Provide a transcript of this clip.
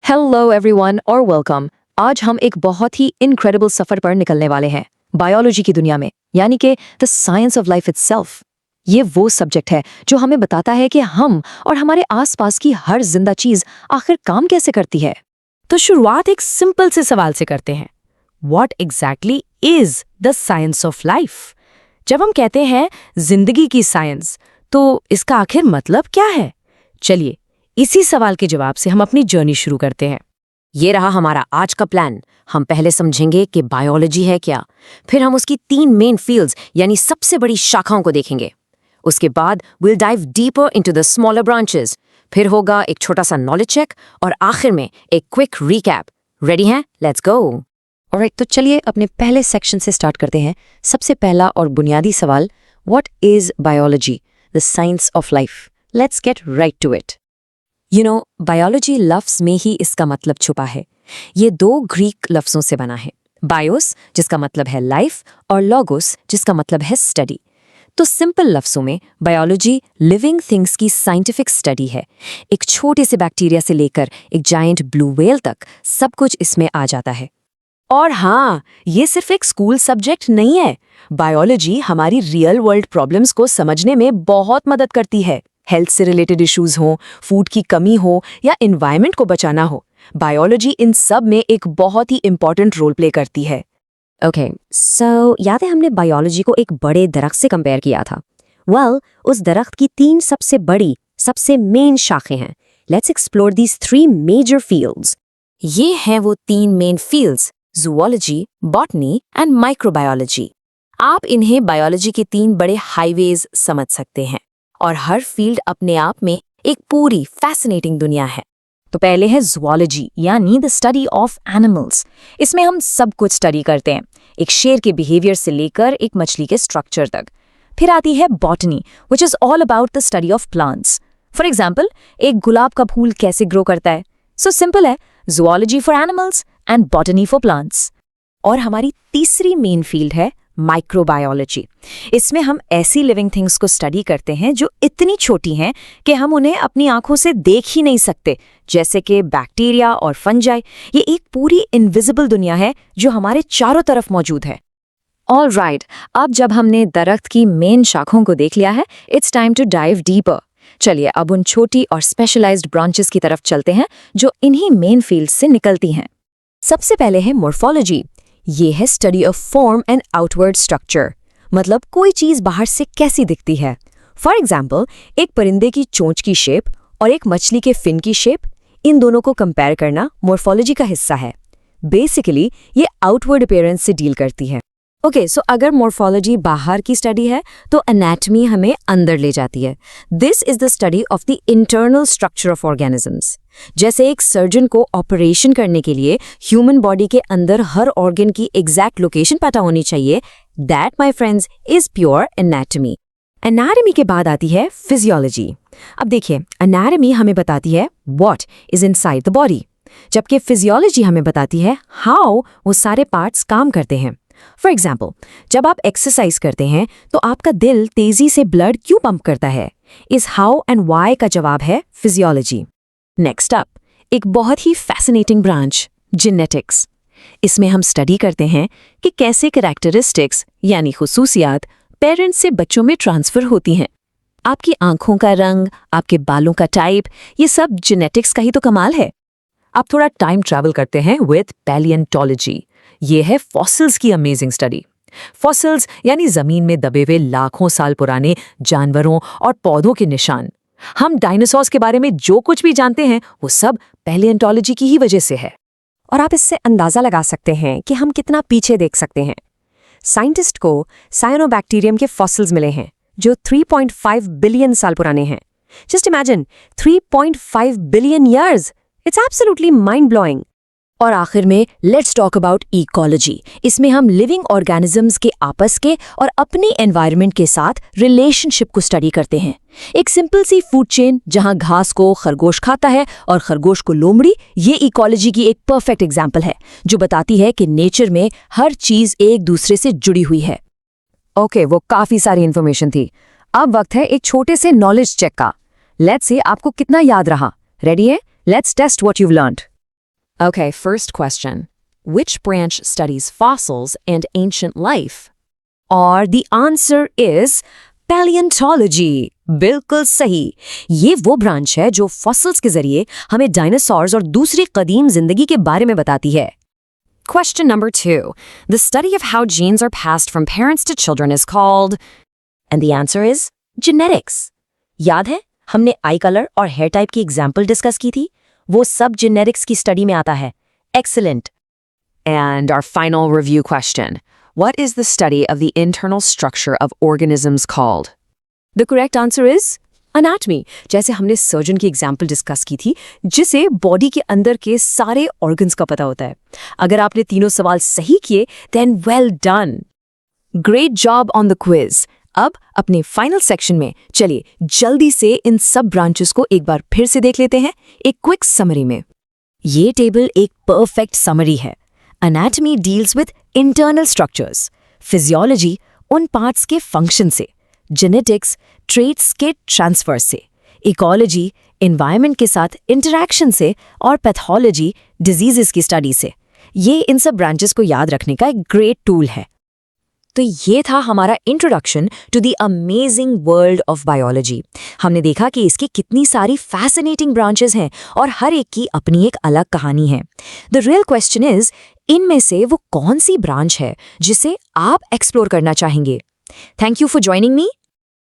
Hello everyone और welcome. आज हम एक बहुत ही इनक्रेडिबल सफर पर निकलने वाले हैं बायोलॉजी की दुनिया में, यानी कि the science of life itself. ये वो सब्जेक्ट है जो हमें बताता है कि हम और हमारे आसपास की हर जिंदा चीज आखिर काम कैसे करती है। तो शुरुआत एक सिंपल से सवाल से करते हैं। What exactly is the science of life? जब हम कहते हैं जिंदगी की साइंस, तो इसका आखिर मतलब क्या है? चलिए इसी सवाल के जवाब से हम अपनी जर्नी शुरू करते हैं। ये रहा हमारा आज का प्लान। हम पहले समझेंगे कि बायोलॉजी है क्या, फिर हम उसकी 3 मेन फील्ड्स यानी सबसे बड़ी शाखाओं को देखेंगे। उसके बाद will dive deeper into the smaller branches, फिर होगा एक छोटा सा नॉलेज चेक और आखिर में एक क्विक रिकैप। रेडी हैं? Let's go. ऑलराइट, तो चलिए अपने पहले सेक्शन से स्टार्ट करते हैं। सबसे पहला और बुनियादी सवाल, what is biology, the science of life? Let's get right to it. Biology लफ्ज में ही इसका मतलब छुपा है। ये 2 ग्रीक लफ्जों से बना है, बायोस जिसका मतलब है लाइफ और लोगोस जिसका मतलब है स्टडी। तो सिंपल लफ्जों में बायोलॉजी लिविंग थिंग्स की साइंटिफिक स्टडी है। एक छोटे से बैक्टीरिया से लेकर एक जायंट ब्लू व्हेल तक सब कुछ इसमें आ जाता है। और हाँ, ये सिर्फ एक स्कूल सब्जेक्ट नहीं है। बायोलॉजी हमारी रियल वर्ल्ड प्रॉब्लम्स को समझने में बहुत मदद करती है। हेल्थ से रिलेटेड इश्यूज हो, फूड की कमी हो या एनवायरनमेंट को बचाना हो, बायोलॉजी इन सब में एक बहुत ही इंपॉर्टेंट रोल प्ले करती है। ओके, सो याद है हमने बायोलॉजी को एक बड़े दरख्त से कंपेयर किया था। उस दरख्त की 3 सबसे बड़ी, सबसे मेन शाखें हैं। Let's explore these 3 major fields. ये हैं वो 3 main fields, zoology, botany and microbiology. आप इन्हें बायोलॉजी के 3 बड़े हाईवेज समझ सकते हैं, और हर फील्ड अपने आप में एक पूरी फैसिनेटिंग दुनिया है। तो पहले है ज़ूलॉजी, यानी द स्टडी ऑफ एनिमल्स। इसमें हम सब कुछ स्टडी करते हैं, एक शेर के बिहेवियर से लेकर एक मछली के स्ट्रक्चर तक। फिर आती है botany, which is all about the study of plants. For example, एक गुलाब का फूल कैसे ग्रो करता है। सो सिंपल है, zoology for animals and botany for plants. और हमारी तीसरी मेन फील्ड है माइक्रोबायोलॉजी। इसमें हम ऐसी लिविंग थिंग्स को स्टडी करते हैं जो इतनी छोटी हैं कि हम उन्हें अपनी आंखों से देख ही नहीं सकते, जैसे कि बैक्टीरिया और फंजाई। ये एक पूरी इनविजिबल दुनिया है जो हमारे चारों तरफ मौजूद है। ऑलराइट, अब जब हमने दरख्त की मेन शाखों को देख लिया है, it's time to dive deeper. चलिए अब उन छोटी और स्पेशलाइज्ड ब्रांचेस की तरफ चलते हैं जो इन्हीं मेन फील्ड से निकलती हैं। सबसे पहले है मॉर्फोलॉजी। ये है study of form and outward structure, मतलब कोई चीज बाहर से कैसी दिखती है। फॉर एग्जाम्पल, एक परिंदे की चोंच की शेप और एक मछली के फिन की शेप, इन दोनों को कंपेयर करना मॉर्फोलॉजी का हिस्सा है। बेसिकली ये आउटवर्ड अपीयरेंस से डील करती है। ओके, सो अगर मॉर्फोलॉजी बाहर की स्टडी है तो एनाटॉमी हमें अंदर ले जाती है। This is the study of the internal structure of organisms. जैसे एक सर्जन को ऑपरेशन करने के लिए ह्यूमन बॉडी के अंदर हर ऑर्गन की एग्जैक्ट लोकेशन पता होनी चाहिए, that my friends is pure anatomy. Anatomy के बाद आती है फिजियोलॉजी। अब देखिए, एनाटॉमी हमें बताती है what is inside the body, जबकि फिजियोलॉजी हमें बताती है हाउ वो सारे पार्ट्स काम करते हैं। फॉर एग्जाम्पल, जब आप एक्सरसाइज करते हैं तो आपका दिल तेजी से ब्लड क्यों पंप करता है? इस हाउ एंड वाई का जवाब है फिजियोलॉजी। नेक्स्ट अप, एक बहुत ही फैसिनेटिंग ब्रांच, जेनेटिक्स। इसमें हम स्टडी करते हैं कि कैसे कैरेक्टरिस्टिक्स यानी खुसूसियात पेरेंट्स से बच्चों में ट्रांसफर होती हैं। आपकी आंखों का रंग, आपके बालों का टाइप, ये सब जेनेटिक्स का ही तो कमाल है। अब थोड़ा टाइम ट्रैवल करते हैं विद पैलियोंटोलॉजी। ये है फॉसिल्स की अमेजिंग स्टडी। फॉसिल्स यानी जमीन में दबे हुए लाखों साल पुराने जानवरों और पौधों के निशान। हम डायनासोर्स के बारे में जो कुछ भी जानते हैं वो सब पैलियोंटोलॉजी की ही वजह से है। और आप इससे अंदाजा लगा सकते हैं कि हम कितना पीछे देख सकते हैं। साइंटिस्ट को साइनोबैक्टीरियम के फॉसिल्स मिले हैं जो 3.5 बिलियन साल पुराने हैं। Just imagine, 3.5 billion years, it's absolutely mind blowing. और आखिर में लेट्स टॉक अबाउट इकोलॉजी। इसमें हम लिविंग ऑर्गेनिजम्स के आपस के और अपने एनवायरनमेंट के साथ रिलेशनशिप को स्टडी करते हैं। एक सिंपल सी फूड चेन जहां घास को खरगोश खाता है और खरगोश को लोमड़ी, ये इकोलॉजी की एक परफेक्ट एग्जाम्पल है जो बताती है कि नेचर में हर चीज एक दूसरे से जुड़ी हुई है। ओके, वो काफी सारी इंफॉर्मेशन थी। अब वक्त है एक छोटे से नॉलेज चेक का। लेट्स सी आपको कितना याद रहा। रेडी है? Let's test what you've learned. Okay, first question. Which branch studies fossils and ancient life? और the answer is paleontology. बिल्कुल सही. ये वो ब्रांच है जो फॉसिल्स के जरिए हमें डायनासोर्स और दूसरी कदीम जिंदगी के बारे में बताती है. Question number 2. The study of how genes are passed from parents to children is called... And the answer is genetics. याद है हमने आई कलर और हेयर टाइप की एग्जाम्पल डिस्कस की थी? वो सब जेनेटिक्स की स्टडी में आता है. Excellent. And our final review question. What is the study of the internal structure of organisms called? The correct answer is anatomy. जैसे हमने सर्जन की एग्जाम्पल डिस्कस की थी, जिसे बॉडी के अंदर के सारे ऑर्गन्स का पता होता है. अगर आपने तीनों सवाल सही किए, then well done. Great job on the quiz. अब अपने फाइनल सेक्शन में चलिए जल्दी से इन सब ब्रांचेस को एक बार फिर से देख लेते हैं एक क्विक समरी में. ये टेबल एक परफेक्ट समरी है. Anatomy deals with internal structures. Physiology उन पार्ट्स के फंक्शन से. Genetics traits के ट्रांसफर से. Ecology environment के साथ इंटरैक्शन से. और पैथोलॉजी डिजीजेस की स्टडी से. ये इन सब ब्रांचेस को याद रखने का एक ग्रेट टूल है. तो ये था हमारा introduction to the amazing world of biology. हमने देखा कि इसकी कितनी सारी फैसिनेटिंग ब्रांचेस हैं और हर एक की अपनी एक अलग कहानी है. द रियल क्वेश्चन इज, इनमें से वो कौन सी ब्रांच है जिसे आप एक्सप्लोर करना चाहेंगे? Thank you for joining me.